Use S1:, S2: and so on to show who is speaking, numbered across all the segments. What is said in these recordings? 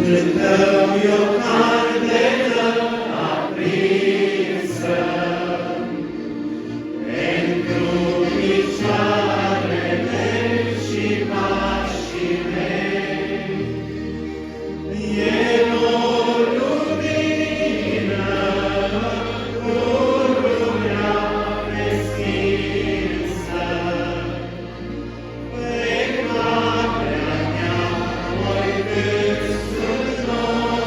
S1: Cântăm o candelă aprinsă pentru picioarele și pașii mei. E o lumină cu lumea prestinsă, pe care mea voi gândul noi.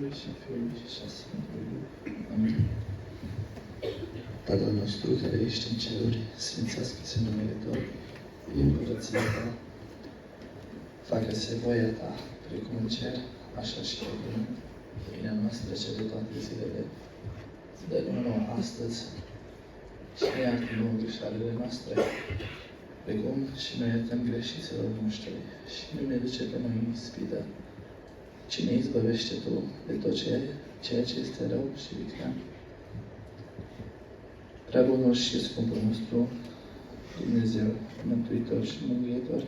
S2: Tatălui și Fiului și a Sfântului Duh. Amin. Tatăl nostru care ești în ceruri, sfințească-se numele Tău, vie împărăția Ta, facă-se voia Ta, precum în cer, așa și pe pământ. Pâinea noastră cea de toate zilele, dă-ne nouă astăzi și ne iartă nouă greșalele noastre, precum și noi iertăm greșiților noștri și nu ne duce pe noi în ispită, ci ne izbăvește Tu de tot ceea ce este rău și viclean. Prea bunul și scumpul nostru, Dumnezeu, Mântuitor și Mângâietor,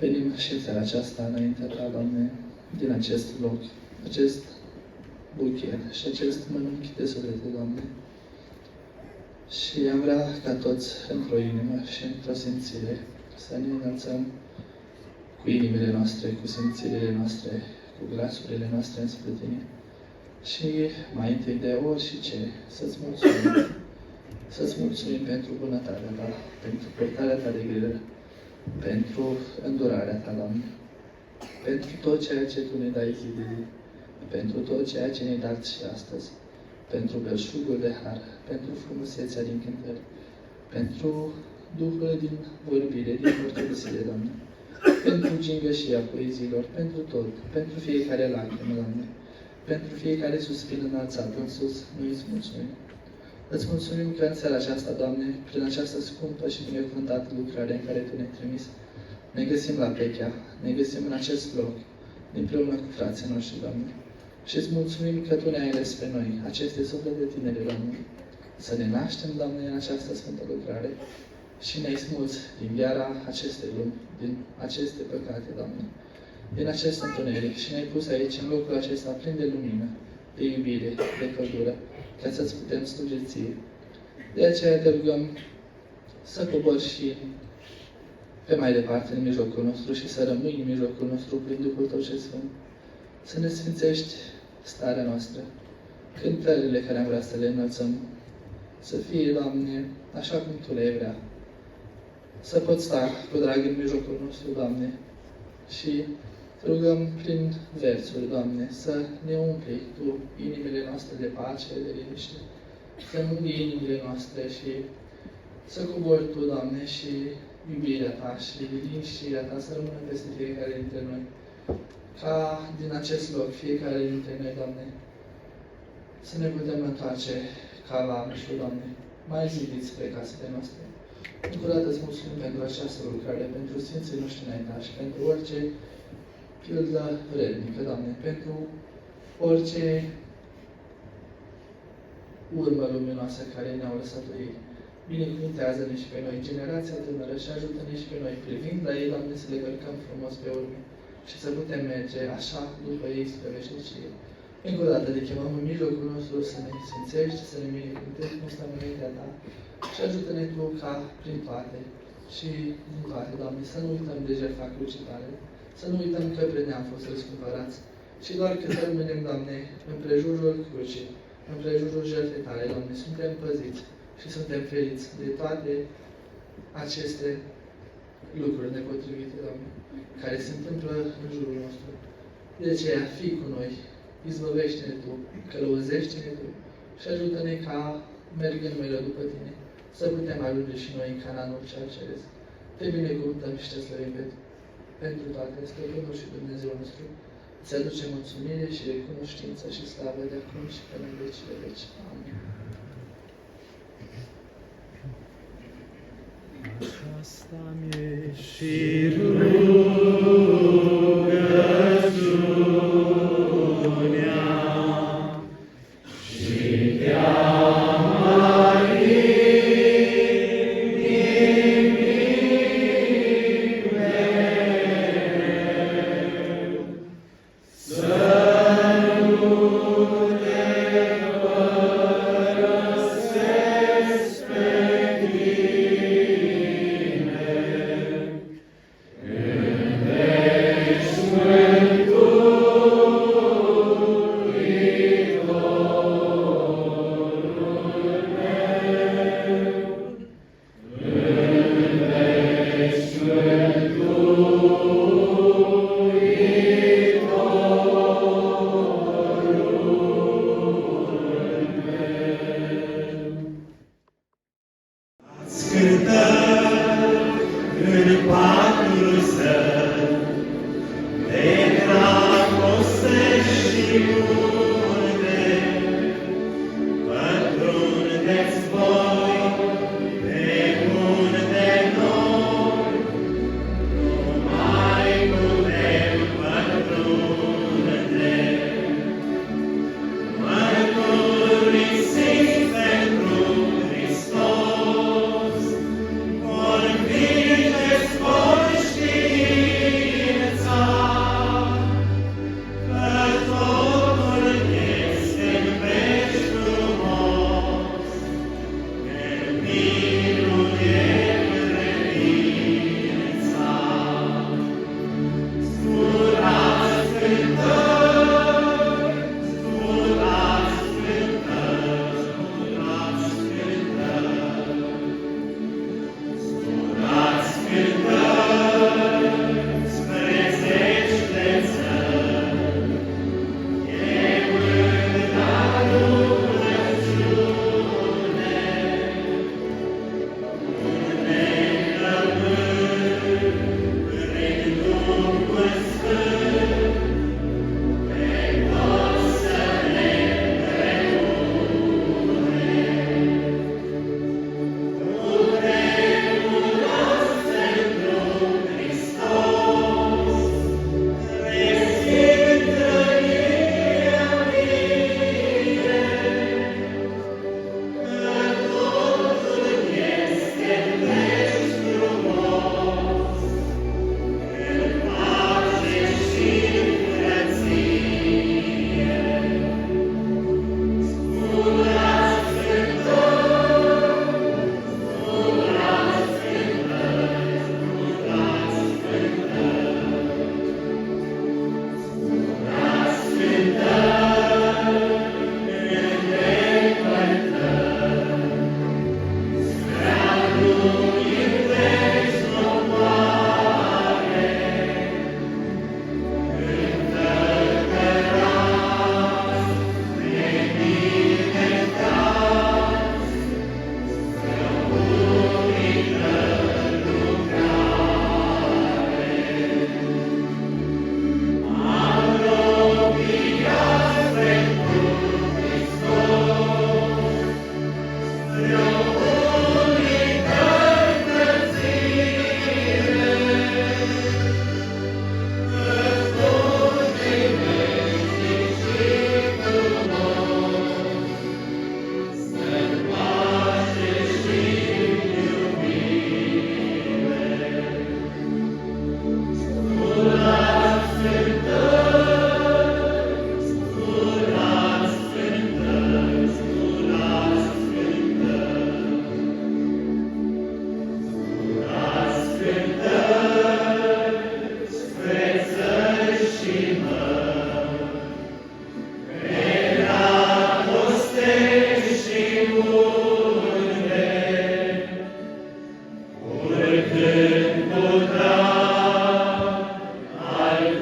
S2: venim și în seara aceasta înaintea Ta, Doamne, din acest loc, acest buchet și acest mănânchi de suflete, Doamne. Și am vrea ca toți, într-o inimă și într-o simțire, să ne înălțăm cu inimile noastre, cu simțirile noastre, cu glasurile noastre înspre Tine. Și mai întâi de orice, să-ți mulțumim. Să-ți mulțumim pentru bunătatea Ta, pentru purtarea Ta de grijă, pentru îndurarea Ta, Doamne, pentru tot ceea ce Tu ne dai zi de zi, pentru tot ceea ce ne-ai dat și astăzi, pentru belșugul de har, pentru frumusețea din cântări, pentru Duhul din vorbire, din mărturisire, Doamne, pentru gingășia poeziilor, pentru tot, pentru fiecare lacrimă, Doamne, pentru fiecare suspin înălțat în sus, noi îți mulțumim. Îți mulțumim că în seara aceasta, Doamne, prin această scumpă și binecuvântată lucrare în care Tu ne-ai trimis, ne găsim la Pechea, ne găsim în acest loc, împreună cu frații noștri, Doamne. Și îți mulțumim că Tu ne-ai ales pe noi, aceste suflete tinere, Doamne, să ne naștem, Doamne, în această sfântă lucrare și ne-ai smuls din viara acestei lumi, din aceste păcate, Doamne, din acest întuneric și ne-ai pus aici, în locul acesta, plin de lumină, de iubire, de căldură, ca să-ți putem sluji Ție. De aceea te rugăm să cobori și pe mai departe în mijlocul nostru și să rămâi în mijlocul nostru prin Duhul Tău cel Sfânt. Să ne sfințești starea noastră, cântările care am vrea să le înălțăm, să fie, Doamne, așa cum Tu le vrea. Să poți sta cu drag în mijlocul nostru, Doamne, și te rugăm prin versuri, Doamne, să ne umpli Tu inimile noastre de pace, de liniște, să mângâi inimile noastre și să cobori Tu, Doamne, și iubirea Ta și liniștirea Ta să rămână peste fiecare dintre noi. Ca din acest loc, fiecare dintre noi, Doamne, să ne putem întoarce ca la mișul, Doamne, mai zidiți spre casele noastre. Încă o dată îți mulțumim pentru această lucrare, pentru Sfinții noștri înaintași, pentru orice pildă vrednică, Doamne, pentru orice urmă luminoasă care ne-au lăsat-o ei. Binecuvintează-ne și pe noi, generația tânără, și ajută-ne și pe noi, privind la ei, Doamne, să le călcăm frumos pe urme și să putem merge așa după ei spre veșnicie. Încă o dată te chemăm în mijlocul nostru să ne sfințești, să ne binecuvântezi cum stăm înaintea Ta și ajută-ne Tu ca prin toate și din toate, Doamne, să nu uităm de jertfa crucii Tale, să nu uităm că prin ea am fost răscumpărați și doar că să rămânem, Doamne, în prejurul crucii, în prejurul jertfei Tale, Doamne, suntem păziți și suntem feriți de toate aceste lucruri nepotrivite, Doamne, care se întâmplă în jurul nostru. De aceea, fii cu noi, izbăvește-ne Tu, călăuzește-ne Tu și ajută-ne ca, mergând mereu după Tine, să putem ajunge și noi în Canaanul cel ceresc. Te binecuvântăm și Te slăvim pentru toate, Stăpânul și Dumnezeu nostru. Îți aduce mulțumire și recunoștință și slavă de acum și până în veci de veci. Amin.
S1: Aceasta-mi și rugăciunea și te-am inimii mereu, să nu te părăsesc pe Tine.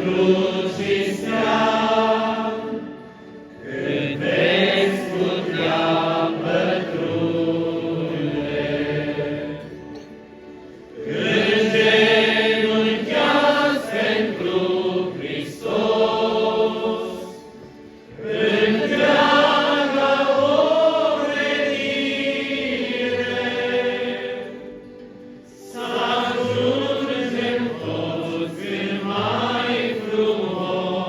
S1: cruci steag, când veți putea pătrunde, când genunchiați pentru Hristos, întreaga omenire, să ajungem toți în mai frumos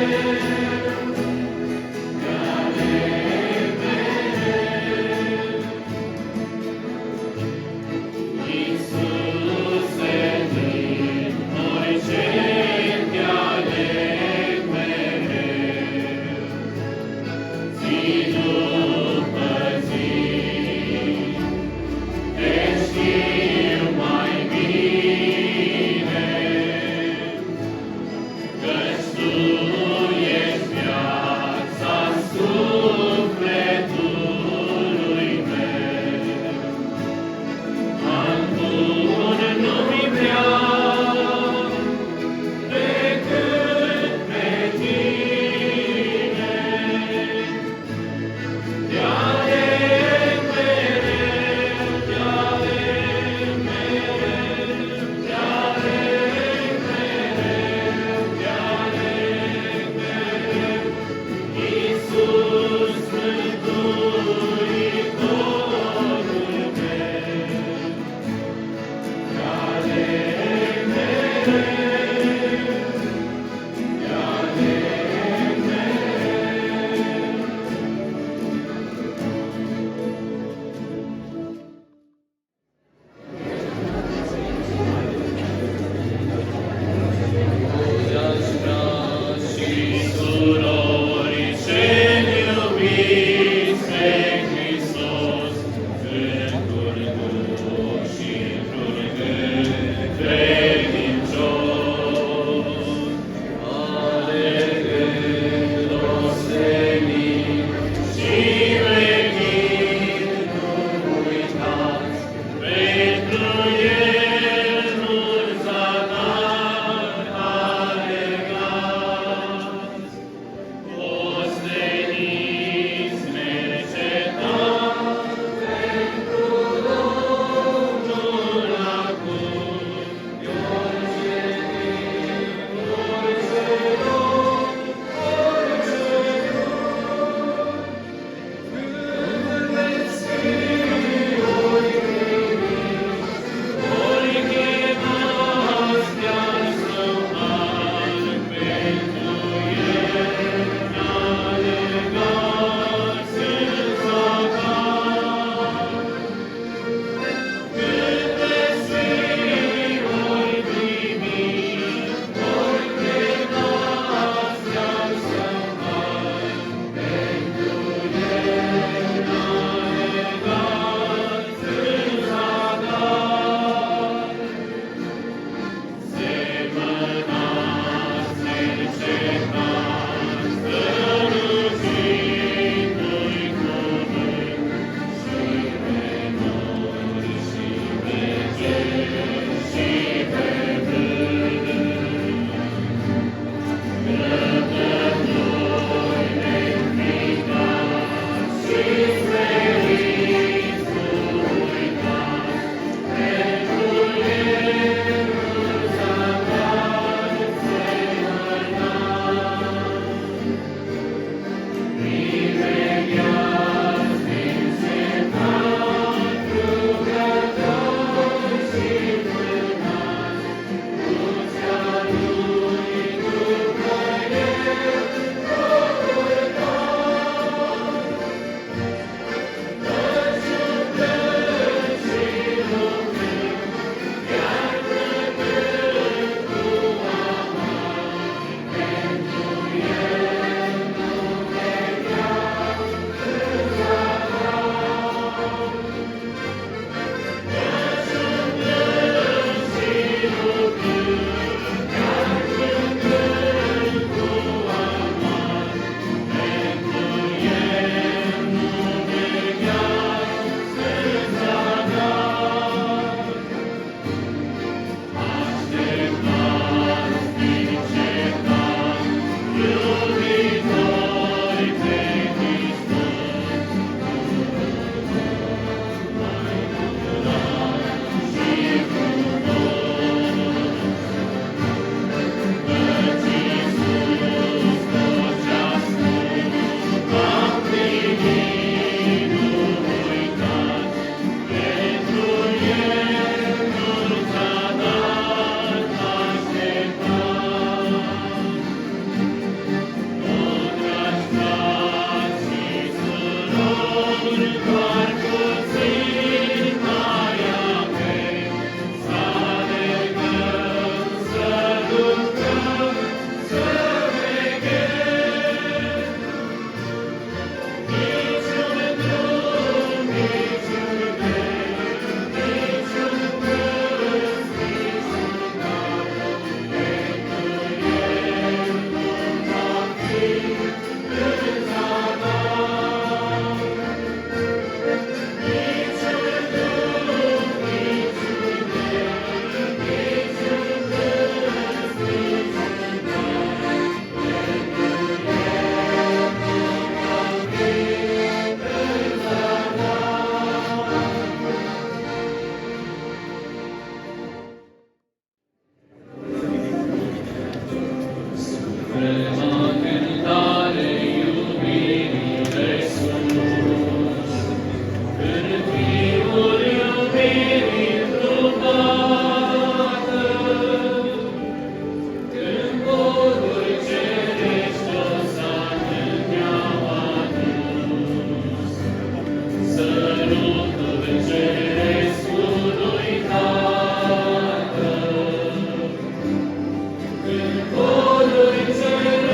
S1: Căci Tu Corul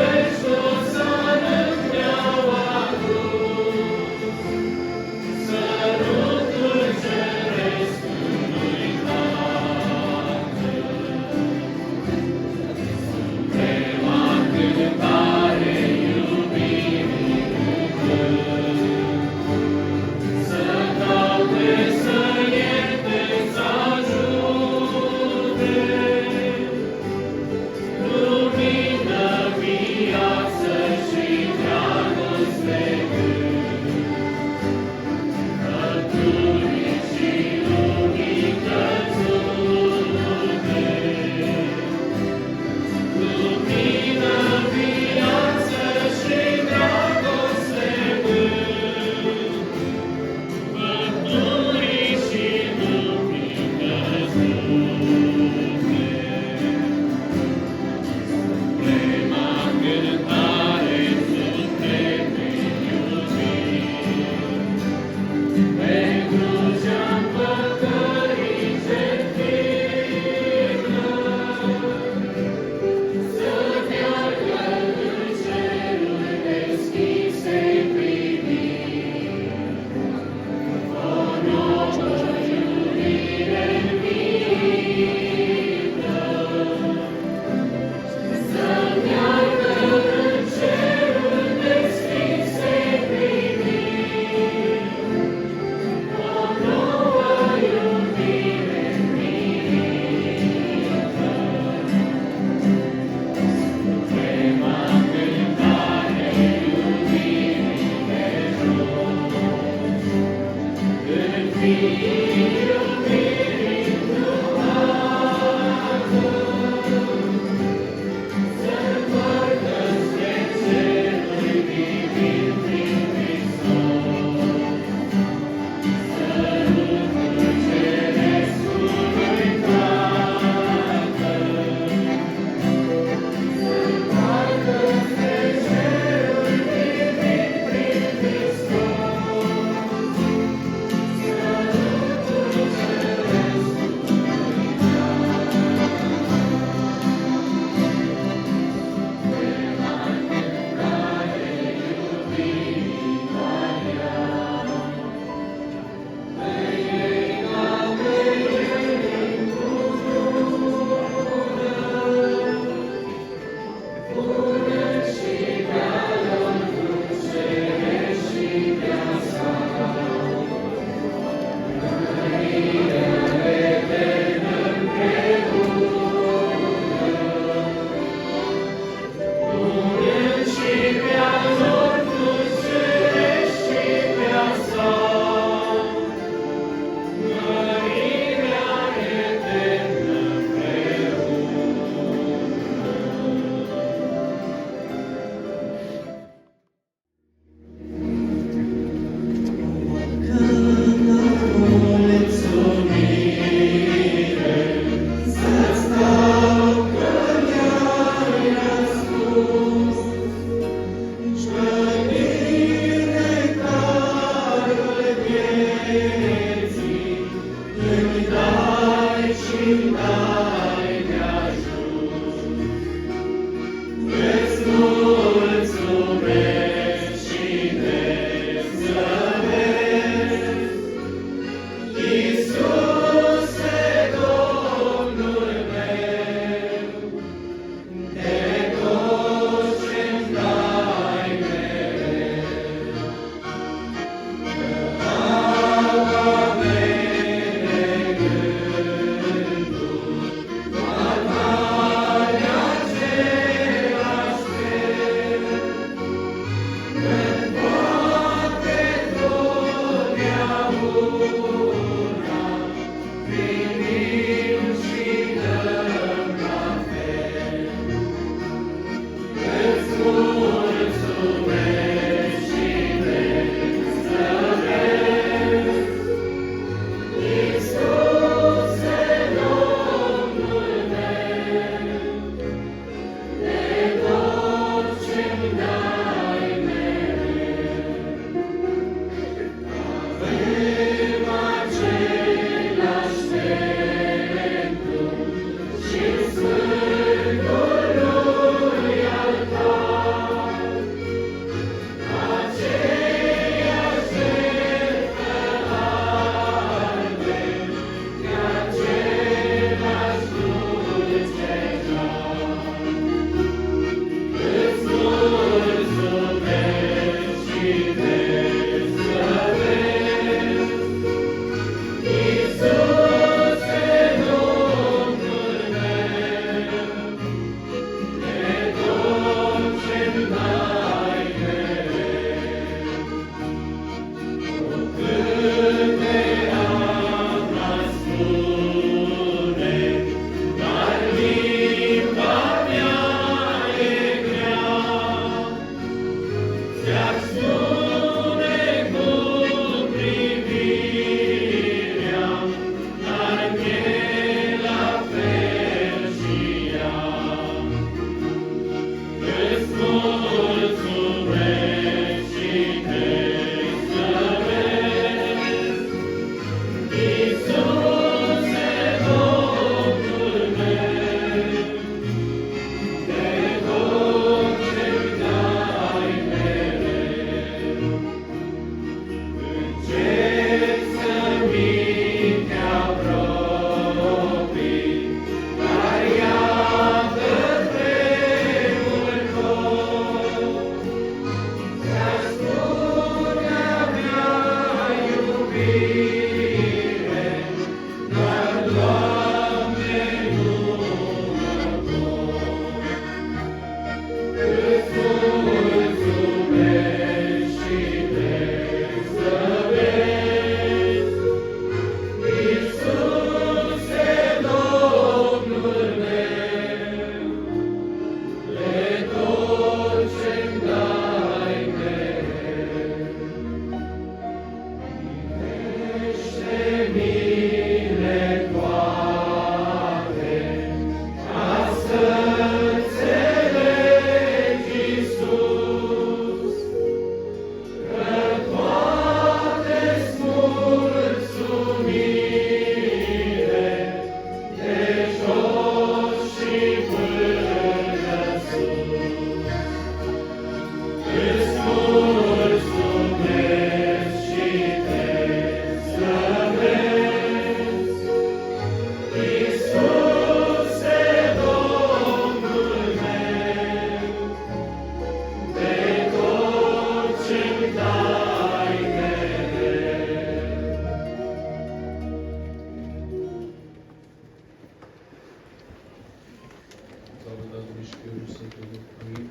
S3: slavă Tatălui și Fiului și Sfântului Duh. Amin.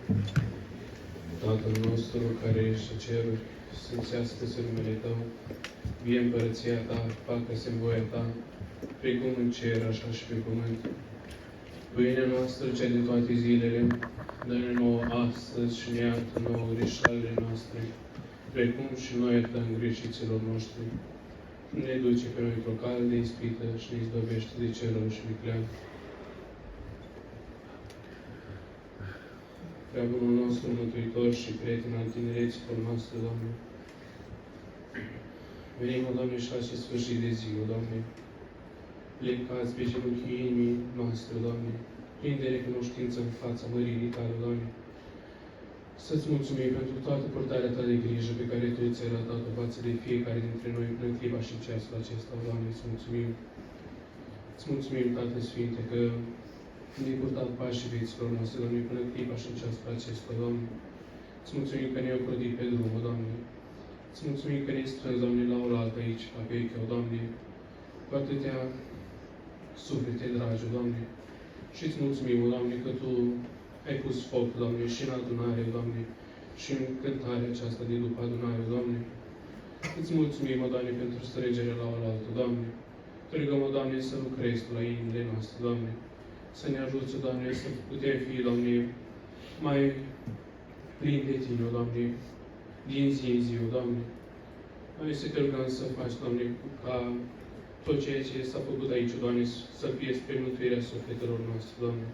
S3: Tatăl nostru care ești în ceruri, sfințească-se numele Tău, vie împărăția Ta, facă-se în voia Ta, precum în cer, așa și pe pământ. Pâinea noastră, cea de toate zilele, dă-ne nouă astăzi și ne iartă nouă greșalele noastre, precum și noi iertăm greșiților noștri. Nu ne duce pe noi într-o cale de ispită și ne izbăvește de cel rău și viclean. Prea bunul nostru, Mântuitor și prieten al tinereților noastre, Doamne. Venim, o Doamne, și la acest sfârșit de zi, o Doamne. Plecați pe genunchii inimii noastre, Doamne. Plin de recunoștință în fața măririi Tale, Doamne. Să-ți mulțumim pentru toată purtarea Ta de grijă pe care Tu ți-ai arătat-o față de fiecare dintre noi în clipa și în ceasul acesta, Doamne. Îți mulțumim. Îți mulțumim, Tată Sfinte, că ne-ai purtat pașii vieților noastre, Doamne, până în clipa și în ceasul acesta, Doamne. Îți mulțumim că ne-ai ocrotit pe drumul, Doamne. Îți mulțumim că ne-ai strâns, Doamne, la oaltă aici, la peche, o Doamne, cu atâtea suflete dragi, Doamne. Și îți mulțumim, o Doamne, că Tu ai pus foc, Doamne, și în adunare, Doamne, și în cântarea aceasta de după adunare, Doamne. Îți mulțumim, o Doamne, pentru strângerea la oaltă, Doamne. Te rugăm, o Doamne, să lucrezi Tu la inimile noastre, Doamne. Să ne ajuți, Doamne, să putem fi, Doamne, mai plini de Tine, Doamne, din zi în zi, Doamne. Noi să Te rugăm să faci, Doamne, ca tot ceea ce s-a făcut aici, Doamne, să fie spre mântuirea sufletelor noastre, Doamne.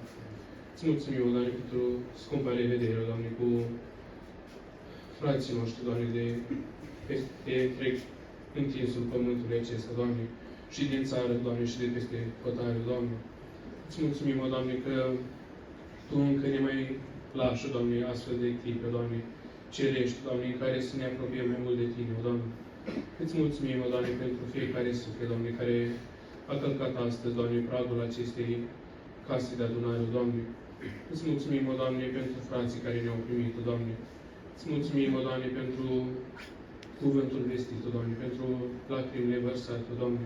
S3: Îți mulțumim, Doamne, pentru scumpa revedere, Doamne, cu frații noștri, Doamne, de peste întreg întinsul pământului acesta, Doamne, și din țară, Doamne, și de peste hotare, Doamne. Îți mulțumim, Doamne, că Tu încă ne mai lași, Doamne, astfel de clipe, Doamne, cerești, Doamne, în care să ne apropiem mai mult de Tine, Doamne. Îți mulțumim, Doamne, pentru fiecare suflet, Doamne, care a călcat astăzi, Doamne, pragul acestei case de adunare, Doamne. Îți mulțumim, Doamne, pentru frații care ne-au primit, Doamne. Îți mulțumim, Doamne, pentru cuvântul vestit, Doamne, pentru lacrimile vărsate, Doamne.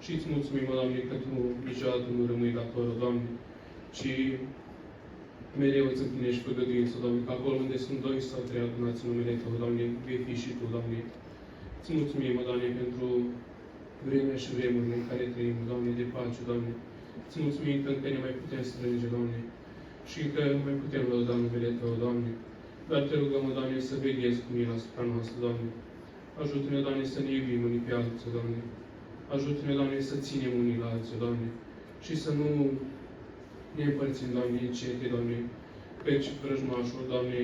S3: Și îți mulțumim, Doamne, că Tu niciodată nu rămâi dator, Doamne, ci mereu îți împlinești făgăduință, Doamne, că acolo unde sunt doi sau trei adunați în numele Tău, Doamne, vei fi și Tu, Doamne. Îți mulțumim, Doamne, pentru vremea și vremurile în care trăim, Doamne, de pace, Doamne. Îți mulțumim că încă ne mai putem strânge, Doamne, și că mai putem lăuda numele Tău, Doamne. Dar Te rugăm, Doamne, să veghezi cu mine asupra noastră, Doamne. Ajută-ne, Doamne, să ne iubim unii pe alții, Doamne. Ajută-ne, Doamne, să ținem unii la alții, Doamne. Și să nu ne împărțim, Doamne, încete, Doamne, căci vrăjmașul, Doamne,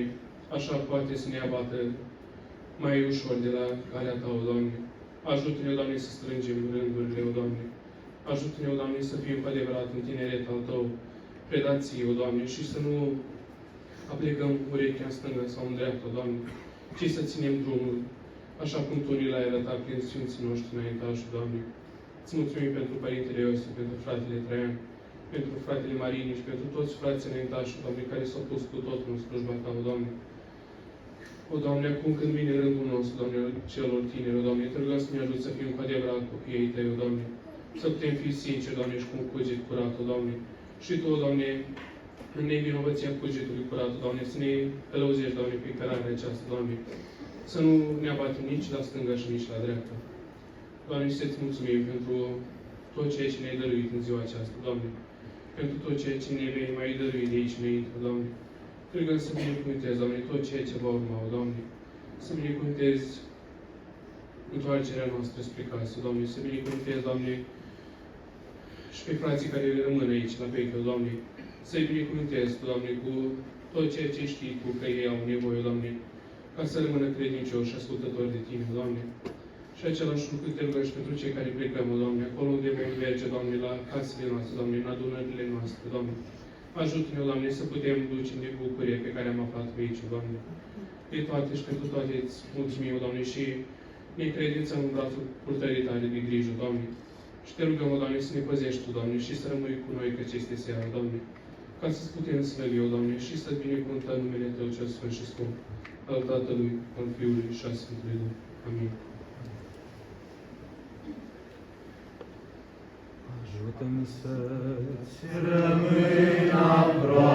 S3: așa poate să ne abată mai ușor de la calea Ta, Doamne. Ajută-ne, Doamne, să strângem rândurile, Doamne. Ajută-ne, Doamne, să fim cu adevărat în tineret al Tău, predați Ție, Doamne, și să nu aplecăm urechea în stânga sau în dreapta, Doamne, ci să ținem drumul, așa cum Tu ni l-ai arătat prin Sfinții noștri înaintași, Doamne. Îți mulțumim pentru Părintele Iosif, pentru fratele Traian, pentru fratele Marini și pentru toți frații înaintași, Doamne, care s-au pus cu totul în slujba Ta, Doamne. O, Doamne, acum când vine rândul nostru, Doamne, celor tineri, Doamne, Te rugăm să ne ajut să fim cu adevărat copiii Tăi, Doamne, să putem fi sinceri, Doamne, și cu un cuget curat, Doamne. Și Tu, Doamne, în nevinovăția cugetului curat, Doamne, să ne călăuzești, Doamne, pe cărarea aceasta, Doamne, să nu ne abatem nici la stânga și nici la dreapta. Doamne, și să-Ți mulțumim pentru tot ceea ce ne-ai dăruit în ziua aceasta, Doamne, pentru tot ceea ce ne vei mai dărui de aici înainte, Doamne. Te rugăm să binecuvântezi, Doamne, tot ceea ce va urma, Doamne, să binecuvântezi întoarcerea noastră spre casă, Doamne, să binecuvântezi, Doamne, și pe frații care rămân aici la pecă, Doamne, să-i binecuvântezi, Doamne, cu tot ceea ce știi Tu că ei au nevoie, Doamne, ca să rămână credincioși și ascultători de Tine, Doamne. Și același lucru Te rugăm și pentru cei care plecăm, Doamne, acolo unde vom merge, Doamne, la casele noastre, Doamne, în adunările noastre, Doamne. Ajută-ne, Doamne, să putem duce de bucurie pe care am aflat pe aici, Doamne. De toate și pentru toate îți mulțumim, Doamne, și ne credințăm în brațul purtării Tale de grijă, Doamne. Și Te rugăm, Doamne, să ne păzești Tu, Doamne, și să rămâi cu noi că ce este seara, Doamne, ca să-ți putem slăvi, Doamne, și să binecuvântăm numele Tău cel Sfânt și Scump, al Tatălui, al Fiului și al Sfântului Duh. Amin.
S4: Ajută-mi să-ți
S1: Rămâi aproape.